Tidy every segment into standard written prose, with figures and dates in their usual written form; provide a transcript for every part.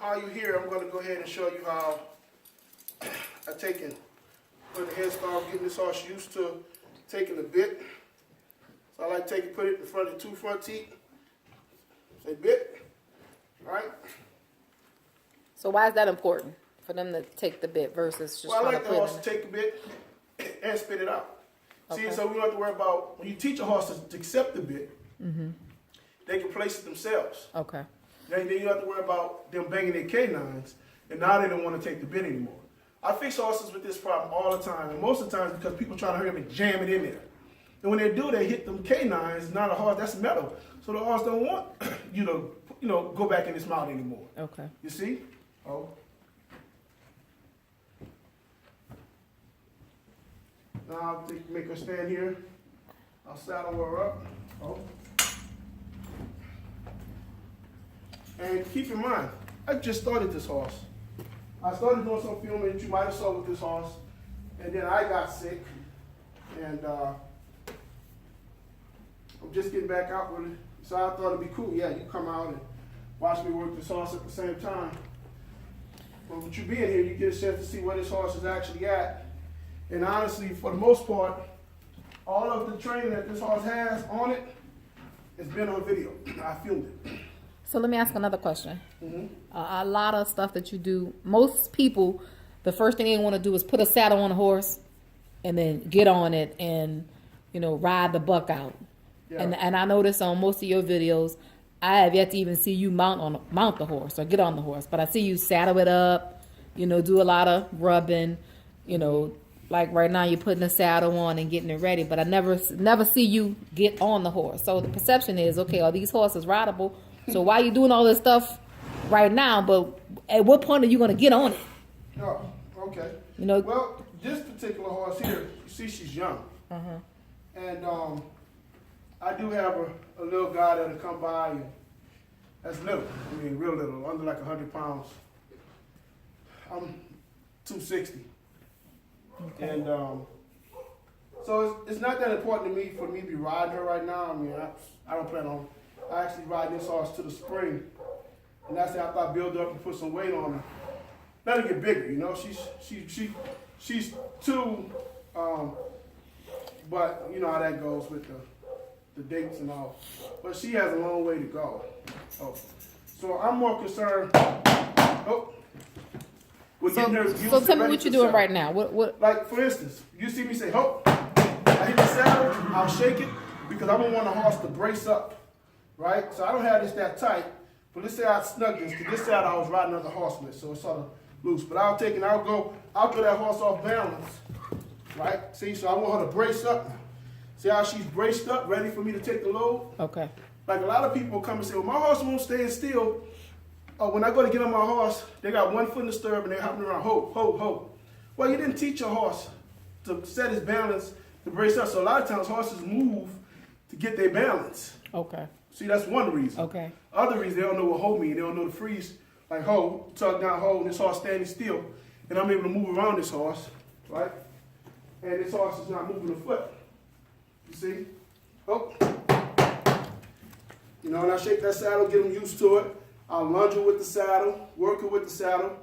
While you're here, I'm going to go ahead and show you how I take and put a head start getting this horse used to taking the bit. So I like to take and put it in front of the two front teeth. Say bit, right? So why is that important for them to take the bit versus just Well, I trying like to the put horse it to take the bit and spit it out. See, Okay. so we don't have to worry about, when you teach a horse to accept the bit, they can place it themselves. in? Okay. Then you don't have to worry about them banging their canines, and now they don't want to take the bit anymore. I fix horses with this problem all the time, and most of the times because people try to hurry up and jam it in there. And when they do, they hit them canines, not a horse, that's metal. So the horse don't want you to, go back in his mouth anymore. Okay. You see? Oh. Now I'll make her stand here. I'll saddle her up. Oh. And keep in mind, I just started this horse. I started doing some filming that you might have saw with this horse, and then I got sick, and I'm just getting back out with it. So I thought it'd be cool. Yeah, you come out and watch me work this horse at the same time. But with you being here, you get a chance to see where this horse is actually at. And honestly, for the most part, all of the training that this horse has on it has been on video. I filmed it. So let me ask another question. Mm-hmm. A lot of stuff that you do, most people, the first thing they want to do is put a saddle on a horse and then get on it and, ride the buck out. Yeah. And I notice on most of your videos, I have yet to even see you mount the horse or get on the horse. But I see you saddle it up, do a lot of rubbing, like right now you're putting the saddle on and getting it ready. But I never see you get on the horse. So the perception is, okay, are these horses rideable? So why are you doing all this stuff right now? But at what point are you going to get on it? Oh, okay. Well, this particular horse here, you see she's young. And I do have a little guy that'll come by and that's little. I mean, real little, under like 100 pounds. I'm 260. Okay. And so it's not that important to me for me to be riding her right now. I mean, I don't plan on. I actually ride this horse to the spring, and that's after I build her up and put some weight on her. Let her get bigger, she's two, but you know how that goes with the dates and all. But she has a long way to go. Oh, so I'm more concerned. With getting her used So to tell me ready what to you're doing sell. right now. What? Like, for instance, you see me say, ho, I hit the saddle, I'll shake it, because I don't want the horse to brace up, right? So I don't have this that tight, but let's say I snug this, because this saddle I was riding another horse with, so it's sort of loose. But I'll take it, I'll throw that horse off balance, right? See, so I want her to brace up. See how she's braced up, ready for me to take the load? Okay. Like a lot of people come and say, well, my horse won't stand still. When I go to get on my horse, they got one foot in the stirrup and they're hopping around, ho, ho, ho. Well, you didn't teach your horse to set his balance, to brace up. So a lot of times horses move to get their balance. Okay. See, that's one reason. Okay. Other reason, they don't know what ho means. They don't know the freeze. Like ho, tuck down ho, and this horse standing still. And I'm able to move around this horse, right? And this horse is not moving a foot. You see? Oh. And I shake that saddle, get them used to it. I'll lunge her with the saddle, work her with the saddle.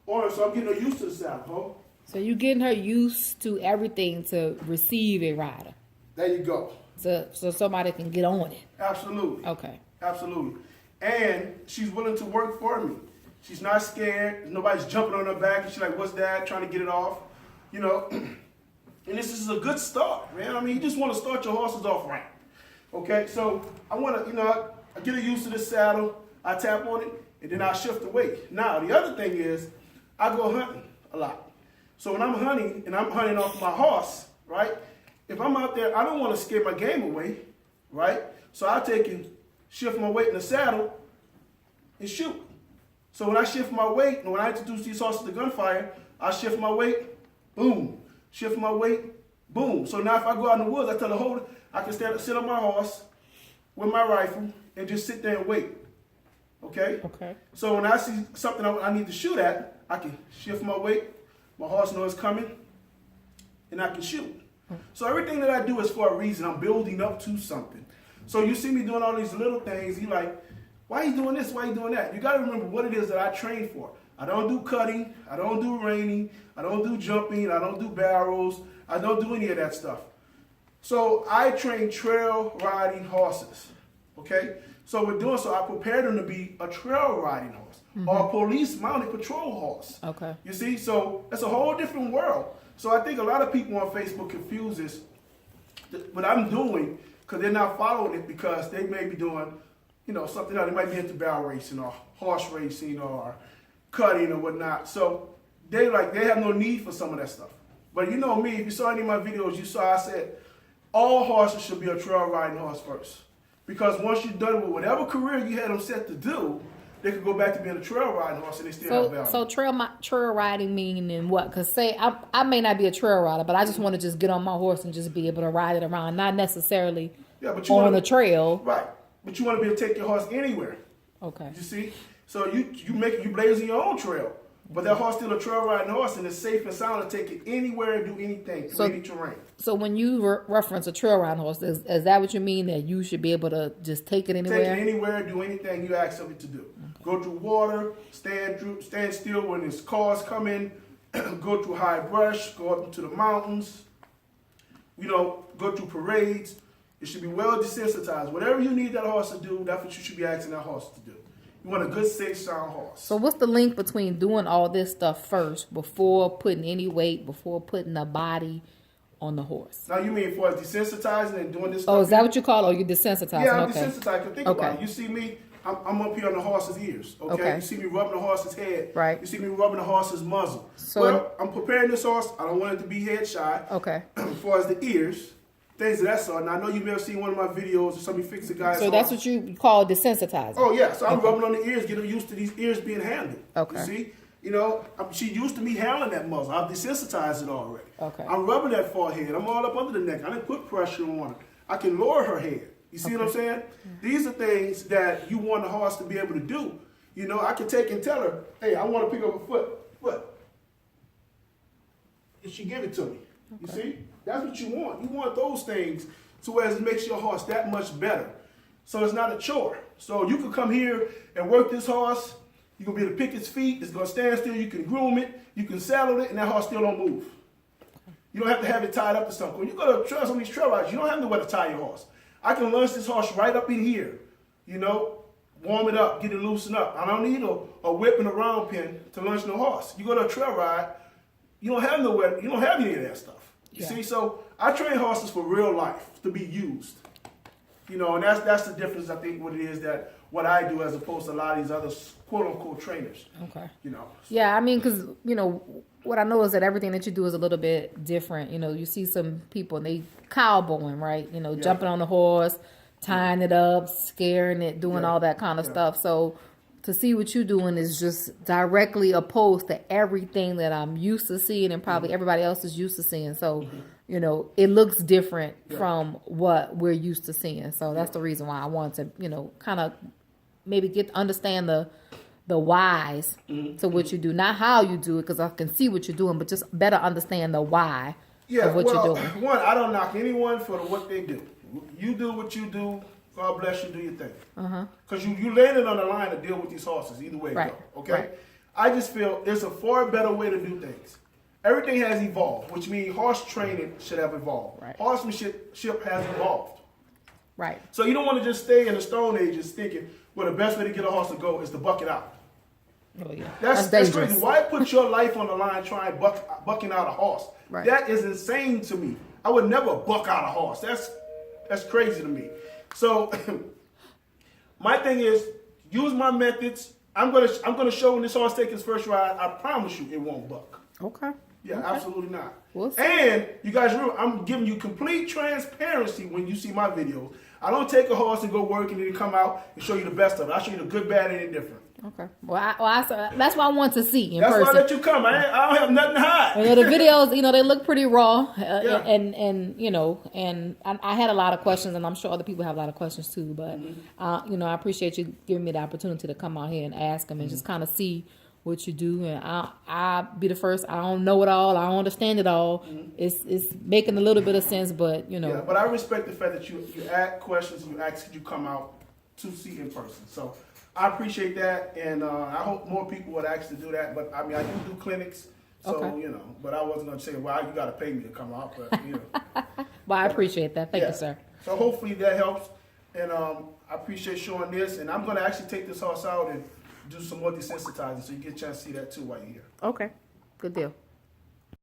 So I'm getting her used to the saddle, ho. So you're getting her used to everything to receive a rider. There you go. So somebody can get on it. Absolutely. Okay. Absolutely. And she's willing to work for me. She's not scared. Nobody's jumping on her back. And she's like, what's that? Trying to get it off. And this is a good start, man. I mean, you just want to start your horses off right. Okay? So I want to, I get her used to this saddle. I tap on it, and then I shift the weight. Now, the other thing is, I go hunting a lot. So when I'm hunting, and I'm hunting off my horse, right? If I'm out there, I don't want to scare my game away, right? So I take and shift my weight in the saddle and shoot. So when I shift my weight, and when I introduce these horses to gunfire, I shift my weight, boom. Shift my weight, boom. So now if I go out in the woods, I tell the holder, I can sit on my horse with my rifle and just sit there and wait. Okay? Okay. So when I see something I need to shoot at, I can shift my weight, my horse knows it's coming, and I can shoot. So everything that I do is for a reason. I'm building up to something. So you see me doing all these little things, you like, Why you doing this? Why you doing that? You got to remember what it is that I train for. I don't do cutting. I don't do reining. I don't do jumping. I don't do barrels. I don't do any of that stuff. So I train trail riding horses. Okay? So with doing so, I prepare them to be a trail riding horse or a police mounted patrol horse. Okay. You see? So that's a whole different world. So I think a lot of people on Facebook confuses what I'm doing because they're not following it because they may be doing, you know, something else. They might be into barrel racing or horse racing or cutting or whatnot. So they have no need for some of that stuff. But you know me, if you saw any of my videos, you saw I said all horses should be a trail riding horse first. Because once you're done with whatever career you had them set to do, they could go back to being a trail riding horse and they still have value. So trail riding meaning what? Because say I may not be a trail rider, but I just want to just get on my horse and just be able to ride it around, not necessarily on a trail. Right. But you want to be able to take your horse anywhere. Okay. You see? So you blazing your own trail. But that horse still a trail riding horse and it's safe and sound to take it anywhere and do anything through any terrain. So when you reference a trail riding horse, is that what you mean, that you should be able to just take it anywhere? Take it anywhere, do anything you ask of it to do. Okay. Go through water, stand still when there's cars coming, go through high brush, go up into the mountains, you know, go through parades. It should be well desensitized. Whatever you need that horse to do, that's what you should be asking that horse to do. You want a good, safe, sound horse. So what's the link between doing all this stuff first before putting any weight, before putting the body on the horse? Now you mean for desensitizing and doing this stuff? Oh, is that what you call it? Or you desensitizing? Yeah, I'm okay. desensitized. Think about it. You see me, I'm up here on the horse's ears. Okay? You see me rubbing the horse's head. Right. You see me rubbing the horse's muzzle. So well, I'm preparing this horse. I don't want it to be head shy. Okay. As far as the ears, things of that sort. And I know you may have seen one of my videos or somebody fix a guy's So horse. that's what you call desensitizing? Oh, yeah. So I'm rubbing on the ears, getting used to these ears being handled. Okay. You see? You know, she used to me handling that muzzle. I've desensitized it already. Okay. I'm rubbing that forehead. I'm all up under the neck. I didn't put pressure on her. I can lower her head. You see what I'm saying? These are things that you want the horse to be able to do. You know, I can take and tell her, hey, I want to pick up a foot. And she give it to me. You see? That's what you want. You want those things to where it makes your horse that much better. So it's not a chore. So you can come here and work this horse. You're going to be able to pick its feet. It's going to stand still. You can groom it. You can saddle it, and that horse still don't move. You don't have to have it tied up to something. When you go to trail, some of these trail rides, you don't have nowhere to tie your horse. I can launch this horse right up in here, you know, warm it up, get it loosened up. I don't need a whip and a round pin to launch no horse. You go to a trail ride, you don't have nowhere, you don't have any of that stuff. You see, so I train horses for real life, to be used. You know, and that's the difference, I think, what it is that what I do as opposed to a lot of these other quote-unquote trainers. Okay. You know. Yeah, I mean, because, you know, what I know is that everything that you do is a little bit different. You know, you see some people, and they cowboying, right? You know, jumping on the horse, tying it up, scaring it, doing all that kind of stuff. So to see what you're doing is just directly opposed to everything that I'm used to seeing and probably everybody else is used to seeing. So, you know, it looks different from what we're used to seeing. So that's the reason why I want to, you know, kind of maybe understand the whys to what you do. Not how you do it, because I can see what you're doing, but just better understand the why of what you're doing. One, I don't knock anyone for what they do. You do what you do. God bless you, do your thing. Because you landed on the line to deal with these horses, either way you go, okay? Right. I just feel there's a far better way to do things. Everything has evolved, which means horse training should have evolved. Right. Horsemanship has evolved. Right. So you don't want to just stay in the Stone Ages thinking, well, the best way to get a horse to go is to buck it out. Oh, yeah. That's dangerous. crazy. Why put your life on the line trying bucking out a horse? Right. That is insane to me. I would never buck out a horse. That's crazy to me. So my thing is, use my methods. I'm gonna show when this horse takes his first ride. I promise you, it won't buck. Okay. Yeah, absolutely not. We'll see. And you guys remember, I'm giving you complete transparency when you see my videos. I don't take a horse and go work and then come out and show you the best of it. I show you the good, bad, and indifferent. Okay. Well, that's what I want to see in That's person. why I let you come. I don't have nothing to hide. You know, the videos, you know, they look pretty raw, and you know, and I had a lot of questions, and I'm sure other people have a lot of questions too. But you know, I appreciate you giving me the opportunity to come out here and ask them and just kind of see what you do. And I'll be the first. I don't know it all. I don't understand it all. It's making a little bit of sense, but you know. Yeah, but I respect the fact that you ask questions and you come out to see in person. So I appreciate that, and I hope more people would actually do that. But I mean, I do clinics, so Okay. you know. But I wasn't gonna say, well, you got to pay me to come out, but you know. Well, I appreciate that. Thank Yeah. you, sir. So hopefully that helps, and I appreciate showing this, and I'm gonna actually take this horse out and do some more desensitizing, so you get a chance to see that too while you're here. Okay. Good deal.